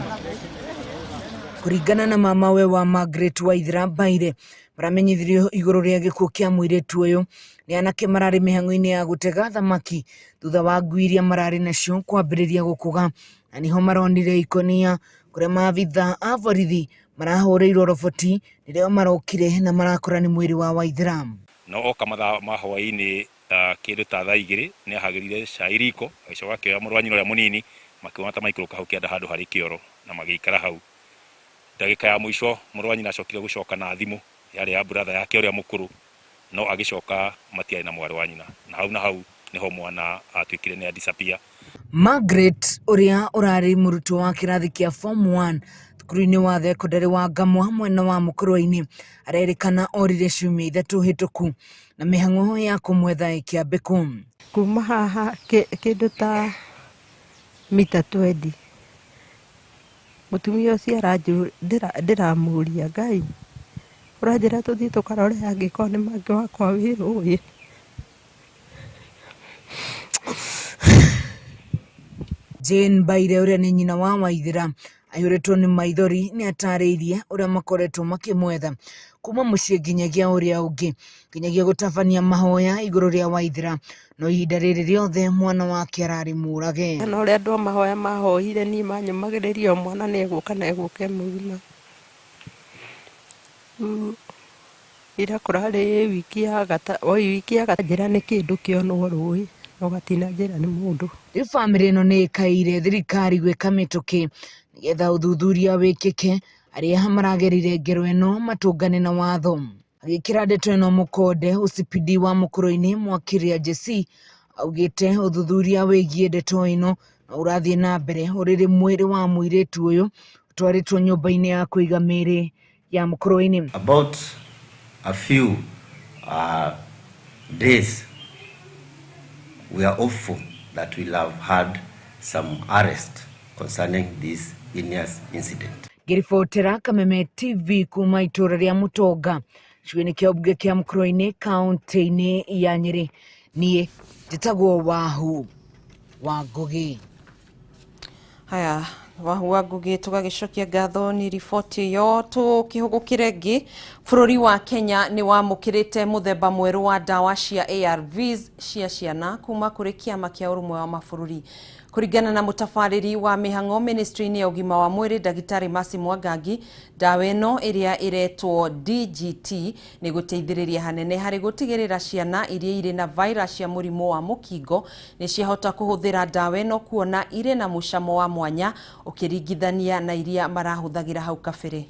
Kũringana na mamawe wa Margaret Waithira Baire maramenyithirio igũrũ rĩa gĩkuũ kĩa mũirĩtu ũyũ nĩ anake mararĩ mĩhang'o-inĩ ya gũtega thamaki thutha wa ngui iria mararĩ nacio kwambĩrĩria gũkũga na niho maronire ikonia kũrĩa maabitha a borithi marahũrĩirwo roboti rĩrĩa marokire na marakora nĩ mwĩrĩ wa Waithira. No oka mathaa ma hwaĩ-inĩ kĩndũ ta thaa igĩrĩ nĩ ahagĩrire cai riko agĩcoka akĩoya mũrũ wa nyina ũrĩa mũnini makiuma ta maikũrũka hau kĩanda handũ harĩ kĩoro na magĩikara hau. Ndagĩka ya mũico mũrũ wa nyina acokire gũcoka na thimũ yarĩ ya brother yake ũrĩa mũkũrũ no agĩcoka matiarĩ na mwarĩ wa nyina na hau niho mwana atuĩkire nĩ disappear. Margaret ũrĩa ũrarĩ mũrutwo wa kĩrathi kĩa form 1 cukuru-inĩ wa thekondarĩ wa Ngamwa mwena wa Mũkũrũini arerĩkana orire ciumia 3 hĩtũku na mĩhang'o ya kũmwetha ĩkĩambĩkwo. Kuma haha kĩndũ ta mita 20 mũtumia ũcio ndĩramũria Ngai ũranjĩra tũthiĩ tũkarore angĩkorwo nĩ mangĩ wakwa wĩrũĩ. Jane Baire ũrĩa nĩ nyina wa Waithĩra aihũrĩtwo nĩ maithori nĩ atarĩirie ũrĩa makoretwo makĩmwetha kuma mũciĩ nginyagia ũrĩa ũngĩ nginyagia gũtabania mahoya igũrũ rĩa Waithĩra no ihinda rĩrĩ rĩothe mwana wake ararĩ mũrage. Na ũrĩa andũ a mahoya mahoire niĩ manyũmagĩrĩria mwana nĩ egũka na egũke mũgima. Ira kũrarĩ wiki ya gata njĩra nĩ kĩndũ kĩonwo rũĩ no gatina njĩra nĩ mũndũ. Rĩu bamĩrĩ ĩno nĩ ĩkaire thirikari gwĩka mĩtũkĩ nĩgetha ũthuthuria wĩkĩke arĩa maragerire ngero ĩno matũngane na watho. Agĩkĩra ndeto ĩno mũkonde ũcipidi wa Mũkũrũini Mwakĩrĩa Jesse augĩte ũthuthuria wĩgiĩ ndeto ĩno na ũrathiĩ na mbere ũrĩrĩ mwĩrĩ wa mũirĩtu ũyũ ũtwarĩtwo nyũmba-inĩ ya kũiga mĩĩrĩ ya Mũkũrũini. About a few days we are hopeful that we'll have had some arrest concerning this heinous incident. Ngĩribotera Kameme TV kuma itũra rĩa Mũtonga gĩcigo-inĩ kĩa ũmbunge kĩa Mũkũrũini kaunti-inĩ ya Nyĩrĩ niĩ njĩtagwo Wahu wa Ngũgĩ. Haya Wahu wa Ngũgĩ tũgagĩcokia ngatho nĩ riboti ĩyo. Tũkĩhũgũkĩre ngĩ bũrũri wa Kenya nĩ wamũkĩrĩte mũthemba mwerũ wa ndawa cia ARVs cia ciana kuma kũrĩ kĩama kĩa ũrũmwe wa mabũrũri. Kũringana na mũtabarĩri wa mĩhang'o ministry-inĩ ya ũgima wa mwĩrĩ Ndagĩtarĩ Mercy Mwangangi, ndawa ĩno ĩrĩa ĩretwo DGT nĩ gũteithĩrĩria hanene harĩ gũtigĩrĩra ciana iria irĩ na virus ya mũrimũ wa mũkingo nĩ ciahota kũhũthĩra ndawa ĩno kuona irĩ na mũcamo wa mwanya ũkĩringithania na iria marahũthagĩra hau kabere.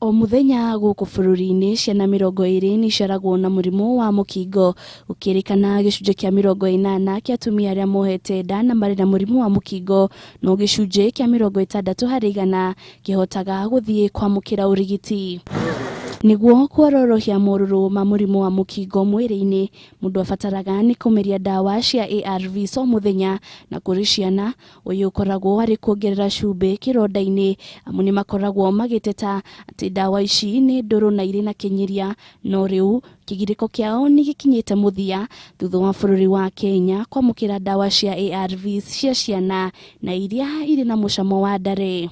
O muthenya gũkũ bũrũri-inĩ ciana 20 nĩ ciaragwo na mũrimũ wa mũkingo ũkĩrĩkana gĩcunjĩ kĩa 80 kĩa atumia arĩa mohete nda na marĩ na mũrimũ wa mũkingo no gĩcunjĩ kĩa 60% kĩhotaga gũthiĩ kwamũkĩra ũrigiti. Nĩguo kũrorohia morũrũ ma mũrimũ wa mũkingo mwĩrĩ-inĩ mũndũ abataraga nĩ kũmeria ndawa cia ARVs o mũthenya na kũrĩ ciana ũyũ ũkoragwo arĩ kuongerera cumbĩ kĩronda-inĩ amu nĩ makoragwo magĩteta atĩ ndawa ici nĩ ndũrũ na irĩ na kĩnyiria no rĩu kĩgirĩko kĩao nĩ gĩkinyĩte mũthia thutha wa bũrũri wa Kenya kwamũkĩra ndawa cia ARVs cia ciana na iria irĩ na mũcamo wa ndare.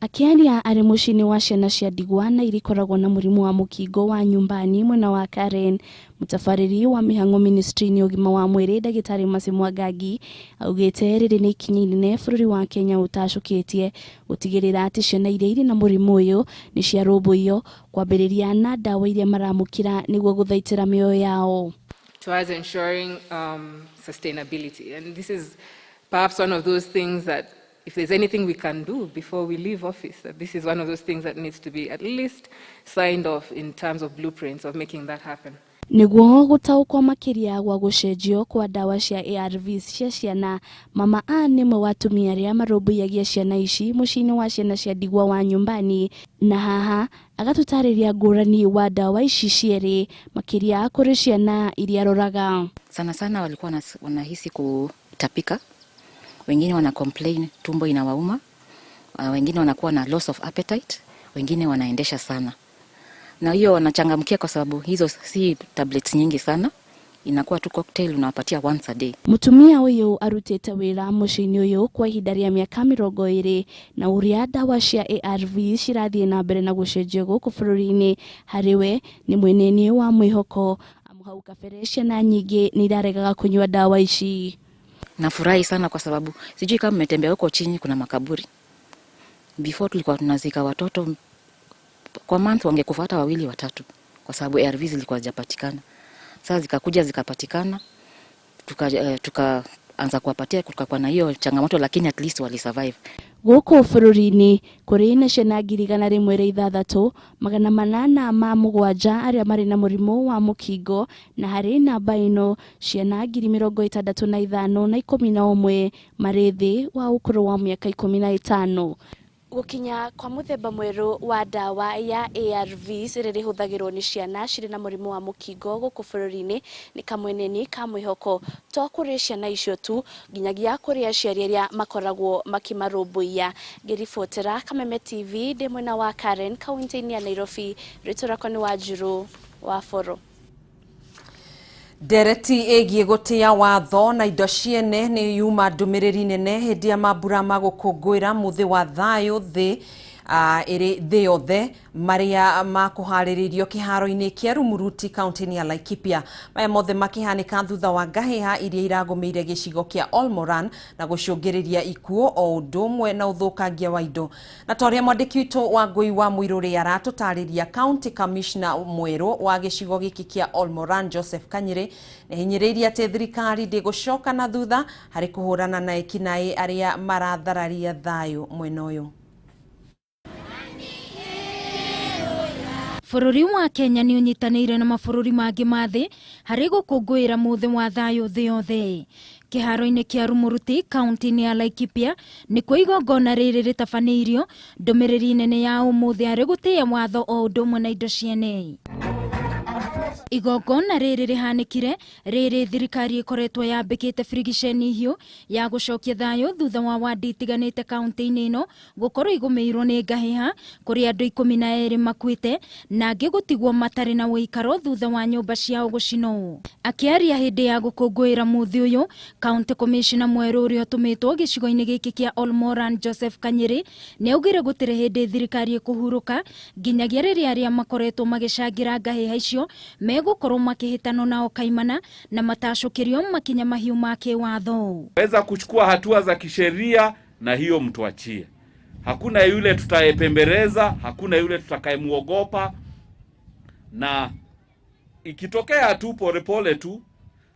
Akĩaria arĩ mũciĩ-inĩ wa ciana cia ndigwa na irikoragwo na mũrimũ wa mũkingo wa nyumbani mwena wa Karen, mũtabarĩri wa mĩhang'o ministry-inĩ ũgima wa mwĩrĩ Ndagĩtarĩ Mercy Mwangangi augĩte rĩrĩ nĩ ikinya inene bũrũri wa Kenya ũtacũkĩtie gũtigĩrĩra atĩ ciana iria irĩ na mũrimũ ũyũ nĩ ciarũmbũiyo kwambĩrĩria na ndawa iria maramũkĩra nĩguo gũthaitĩra mĩoyo yao. Towards ensuring sustainability, and this is perhaps one of those things that if there's anything we can do before we leave office, that this is one of those things that needs to be at least signed off in terms of blueprints of making that happen. Nĩguo gũtaũkwo makĩria gwa gũcenjio kwa ndawa cia ARVs cia ciana, Mama Anne nĩmwe wa atumia arĩa marũmbũyagia ciana ici mũciĩ-inĩ wa ciana cia ndigwa wa nyumbani na haha agatũtarĩria ngũrani wa ndawa ici cierĩ makĩria kũrĩ ciana iria aroraga. Sana sana walikuwa wanahisi kutapika, wengine wana complain tumbo inawauma, wengine wanakuwa na loss of appetite, wengine wanaendesha sana. Na hiyo wanachangamkia kwa sababu hizo si tablets nyingi sana, inakuwa tu cocktail unawapatia once a day. Mutumia ũyũ arutĩte wĩra mũciĩ-inĩ ũyũ kwa ihinda rĩa mĩaka 20 na ũrĩa ndawa cia ARV cirathiĩ na mbere na gũcenjio gũkũ bũrũri-inĩ harĩ we nĩ mweneni wa mwĩhoko amu hau kabere ciana nyingĩ nĩ iraregaga kũnyua ndawa ici. Nafurahi sana kwa sababu sijui kama mmetembea huko chini kuna makaburi. Before tulikuwa tunazika watoto kwa month wangekufa hata 2 3 kwa sababu ARVs zilikuwa hazijapatikana. Sasa zikakuja zikapatikana, tukaanza kuwapatia, kukakuwa na hiyo changamoto, lakini at least wali survive. Guku bururi-ini kuri na ciana 1,887 aria mari na murimu wa mukingo, na hari namba ino ciana 65,011 mari thi wa ukuru wa miaka 15. Gukinya kwa muthemba mweru wa dawa ya ARVs riri huthagirwo ni ciana ciri na murimu wa mukingo guku bururi-ini ni kamweneni ka mwihoko to kuri ciana icio tu nginyagia kuri aciari aria makoragwo makimarumbuia. Ngiribotera Kameme TV ndi mwena wa Karen, kaunti-ini ya Nairobi. Ritorako ni Wanjiru wa Foro. Dereti egie gutia watho na indo ciene ni yuma ndumiriri nene hindi ya mambura ma gukungwira muthi wa thayo thi iri thi yothe maria makuhariririo kiharo-ini kia Rumuruti kaunti-ini ya Laikipia. Maya mothe makihanika thutha wa ngahiha iria iragomeire gicigo kia Olmoran na gucungiriria ikuo o undumwe na uthukangia wa indo. Na toria mwandiki witu wa Ngui wa Muiruri aratutariria County Commissioner mweru wa gicigo giki kia Olmoran Joseph Kanyiri ni hinyiriria ati thirikari ndigucoka na thutha hari kuhurana na ekinai aria marathararia thayo mwena uyu. Bururi wa Kenya ni unyitanire na mabururi mangi mathi hari gukungwira muthi wa thayo thi yothe. Kiharo-ini kia Rumuruti kaunti-ini ya Laikipia ni kwa igongona riri ritabaniirio ndumiriri nene ya umuthi ari gutia watho o undumwe na indo ciene. Igongona riri rihanikire riri thirikari ikoretwo yambikite frigisheni hiyo ya gucokia thayo thutha wa wadi itiganite kaunti-ini ino gukorwo igumirwo ni ngahiha kuri andu 12 makuite na angi gutigwo matari na uikaro thutha wa nyumba ciao gucino. Akiaria hindi ya gukungwira muthi uyu, County Commissioner mweru uria utumitwo gicigo-ini giki kia Olmoran Joseph Kanyiri ni augire gutire hindi thirikari ikuhuruka nginyagia riria aria makoretwo magicangira ngahiha icio megukorwo makihitano nao kaimana na matashukirio makinya mahiu make watho. Weza kuchukua hatua za kisheria na hiyo mtuachie. Hakuna yule tutayepembereza, hakuna yule tutakayemuogopa, na ikitokea tu polepole tu.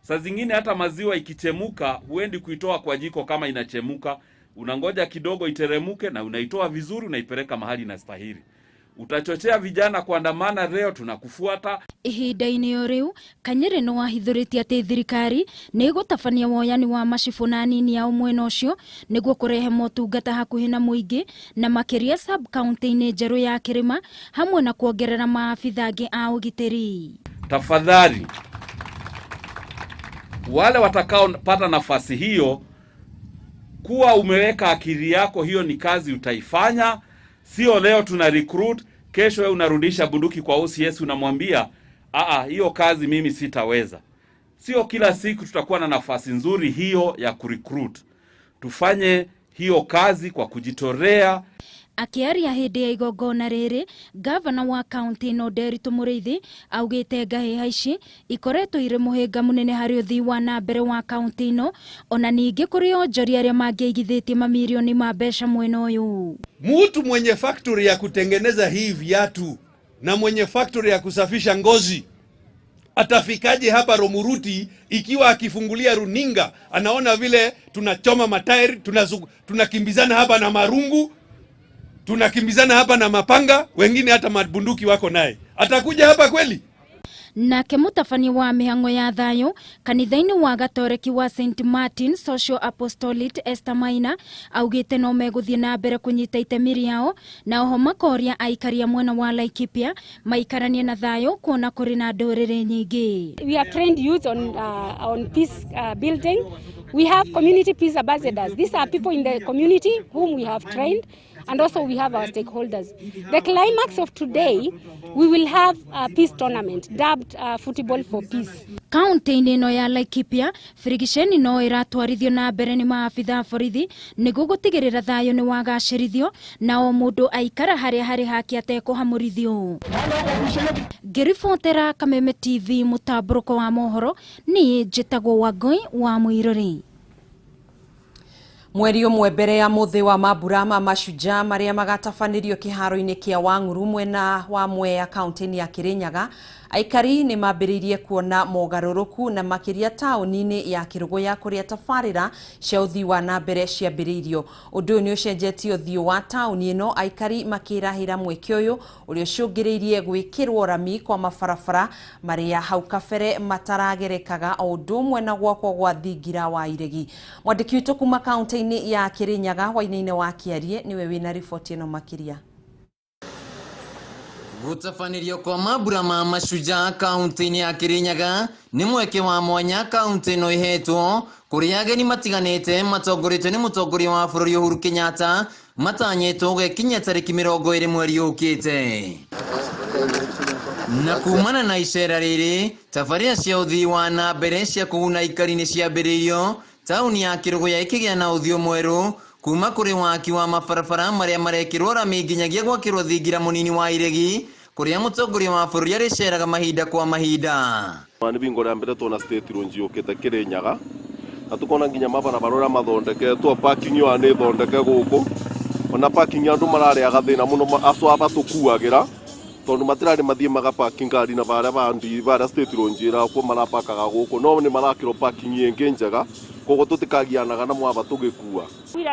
Saa zingine hata maziwa ikichemuka huendi kuitoa kwa jiko kama inachemuka, unangoja kidogo iteremuke na unaitoa vizuri, unaipeleka mahali inastahili. Utachochea vijana kuandamana leo, tunakufuata. Ihinda-ini yo riu Kanyiri no wahithuritie ati thirikari ni gutabania woyani wa macibu na nini ya mwena ucio niguo kurehe motungata hakuhi na muingi na makiria sub county-ini njeru ya Kirima hamwe na kuongerera maafitha angi a ugitiri. Tafadhali wale watakaopata nafasi hiyo, kuwa umeweka akili yako, hiyo ni kazi utaifanya. Sio leo tuna recruit, kesho wewe unarudisha bunduki kwa OCS unamwambia hiyo kazi mimi sitaweza. Sio kila siku tutakuwa na nafasi nzuri hiyo ya kurecruit. Tufanye hiyo kazi kwa kujitorea. Akiaria hindi ya igongona riri, gavana wa county no Nderitu Muriithi augite ngahiha ici ikoretwo iri muhinga munene hari uthii wa na mbere wa county ino, ona ningi kuri onjori aria mangiigithitie mamilioni ma mbeca mwena uyu. Mtu mwenye factory ya kutengeneza hii viatu na mwenye factory ya kusafisha ngozi atafikaje hapa Rumuruti ikiwa akifungulia runinga anaona vile tunachoma matairi, tunakimbizana hapa na marungu, tunakimbizana hapa na mapanga, wengine hata mabunduki wako naye? Atakuja hapa kweli? Nake mutabania wa mihango ya thayo kanitha-ini wa Gatoreki wa St Martin Social Apostolate Esther Maina augite no meguthie na mbere kunyita itemi riao na oho makoria aikaria mwena wa Laikipia maikaranie na thayo kuona kuri na nduriri nyingi. We have trained youth on peace building. We have community peace ambassadors. These are people in the community whom we have trained, and also we have our stakeholders. The climax of today, we will have a peace tournament dubbed Football for Peace. Kaunti-ini ino ya Laikipia, frigisheni no iratwarithio na mbere ni maafitha borithi niguo gutigirira thayo ni wagacirithio na o mundu aikara haria hari hake atekuhamurithio. Ngiribotera Kameme TV mutamburuko wa mohoro ni njitagwo Wangui wa Muiruri. Mweri ũmwe mbere ya muthi wa mambura ma Mashujaa maria magatabanĩrio kĩharo-inĩ kĩa Wang'uru mwena wa Mwea kaunti-inĩ ya Kirinyaga, aikari nĩ mambĩrĩirie kuona mogarũrũku na makĩria taũni-inĩ ya Kĩrũgũya kũrĩa tabarĩra cia ũthii wa na mbere ciambĩrĩirio. Ũndũ ũyũ nĩ ũcenjetie ũthiũ wa taũni ĩno, aikari makĩrahĩra mweke ũyũ ũrĩa ũcũngĩrĩirie gwĩkĩrwo rami kwa mabarabara marĩa hau kabere mataragerekaga o ũndũ ũmwe na gwakwo gwa thingira wa iregi. Mwandĩki witũ kuma kaunti-inĩ ya Kirinyaga Wainaine wa Kĩarie nĩwe wĩna riboti ĩno makĩria. Gũtabanĩrio kwa mambura ma Mashujaa kaunti-inĩ ya Kirinyaga nĩ mweke wa mwanya kaunti ĩno ĩhetwo kũrĩa ageni matiganĩte matongoretio nĩ mũtongoria wa bũrũri Uhuru Kenyatta matanyĩtwo gũkinya tarĩki 20 mweri ũkĩte. Na kumana na icera rĩrĩ, tabarĩra cia ũthii wa na mbere cia kũguna aikari nĩ ciambĩrĩirio, taũni ya Kĩrũgũya ĩkĩgĩa na ũthiũ mwerũ kuma kũrĩ waki wa mabarabara marĩa marekĩrwo rami nginyagia gwakĩrwo thingira mũnini wa iregi kũrĩa mũtongoria wa bũrũri arĩceraga mahinda kwa mahinda. Nĩ bingo rĩa mbere tuona state road yũkĩte Kirinyaga na tukona nginya mabarabara ũrĩa mathondeketwo, parking yo nĩ thondeke gũkũ, ona parking andũ mararĩaga thĩna mũno acwaba tũkuagĩra tondũ matirarĩ mathiĩ maga parking ngari na barĩa bandi barĩa state road ĩra kwa marapakaga gũkũ, no nĩ marakĩrwo parking ĩngĩ njega koguo tũtikagianaga na mwaba tũgĩkua.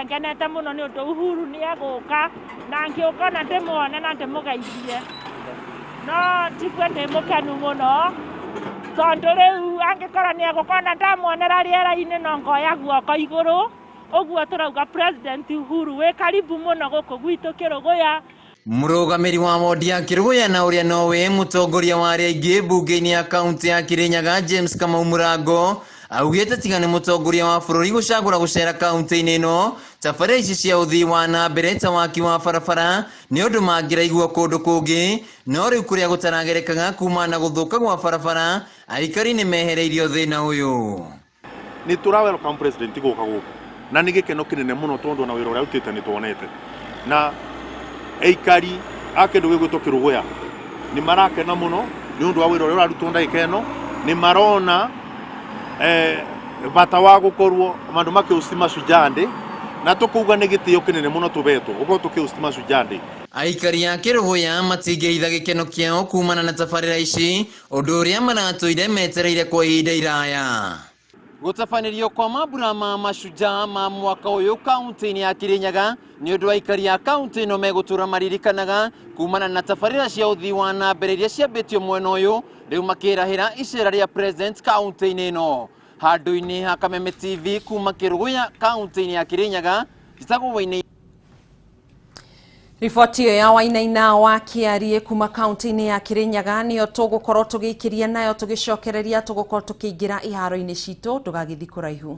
Ngenete mũno nĩ ũndũ Uhuru nĩ egũka na ngĩũka na ndĩmuone na ndĩmũgeithie, no njigue ndĩ mũkenu mũno tondũ rĩu angĩkorwo nĩ egũka na ndamuonera rĩera-inĩ no ngoya guoko igũrũ. Ũguo tũrauga President Uhuru wĩ karibu mũno gũkũ gwitũ Kĩrũgũya. Mũrũgamĩri wa wondi ya Kĩrũgũya na ũrĩa nowe mũtongoria wa arĩa aingĩ mbunge-inĩ ya kaunti ya Kirinyaga James Kamau Mũrango augĩte tiga nĩ mũtongoria wa bũrũri gũcagũra gũcera kaunti-inĩ ĩno, tabarĩra ici cia ũthii wa na mbere ta waki wa barabara nĩ ũndũ mangĩraigua kũndũ kũngĩ, no rĩu kũrĩa gũtaragerekaga kuma na gũthũka gwa barabara, aikari nĩ mehereirio thĩna ũyũ. Nĩ tũra-welcome president gũka gũkũ na nĩ gĩkeno kĩnene mũno tondũ na wĩra ũrĩa ũtĩte nĩ tuonete, na aikari a kĩndũ gĩgwĩtwo Kĩrũgũya nĩ marakena mũno nĩ ũndũ wa wĩra ũrĩa ũrarutwo ndagĩka ĩno, nĩ marona bata wa gũkorwo mandũ makĩũsti Mashujaa ndĩ na tũkauga nĩ gĩtĩo kĩnene mũno tũbetwo gũkorwo tũkĩũsti Mashujaa ndĩ. Aikari a Kĩrũgũya matingĩhitha gĩkeno kĩao kumana na tabarĩra ici, ũndũ ũrĩa maratũire metereire kwa ihinda iraya. Gũtabanĩrio kwa mambura ma Mashujaa ma mwaka ũyũ kaunti-inĩ ya Kirinyaga nĩ ũndũ aikari a kaunti ĩno megũtũra maririkanaga kumana na tabarĩra cia ũthii wa na mbere iria ciambĩtio mwena ũyũ, rĩu makĩrahĩra icera rĩa president kaunti-inĩ ĩno. Handũ-inĩ ha Kameme TV kuma Kĩrũgũya kaunti-inĩ ya Kirinyaga, njĩtagwo Wainaine. Riboti ĩyo ya Wainaine wa Kĩarie kuma kaunti-inĩ ya Kirinyaga nĩyo tũgũkorwo tũgĩikĩria nayo tũgĩcokereria tũgũkorwo tũkĩingĩra iharo-inĩ citũ, ndũgagĩthiĩ kũraihu.